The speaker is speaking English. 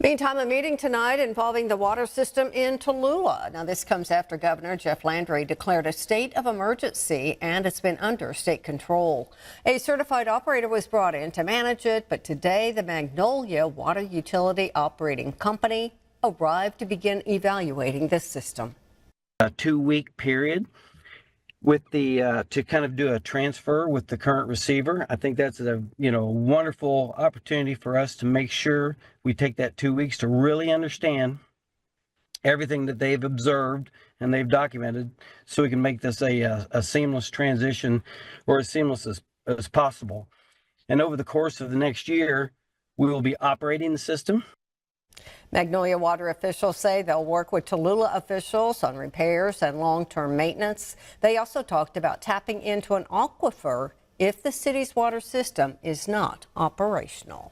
Meantime, a meeting tonight involving the water system in Tallulah. Now, this comes after Governor Jeff Landry declared a state of emergency, and it's been under state control. A certified operator was brought in to manage it, but today the Magnolia Water Utility Operating Company arrived to begin evaluating this system. A 2-week period with the to kind of do a transfer with the current receiver. I think that's a wonderful opportunity for us to make sure we take that 2 weeks to really understand everything that they've observed and they've documented, so we can make this a seamless transition, or as seamless as possible. And over the course of the next year, we will be operating the system. Magnolia Water officials say they'll work with Tallulah officials on repairs and long-term maintenance. They also talked about tapping into an aquifer if the city's water system is not operational.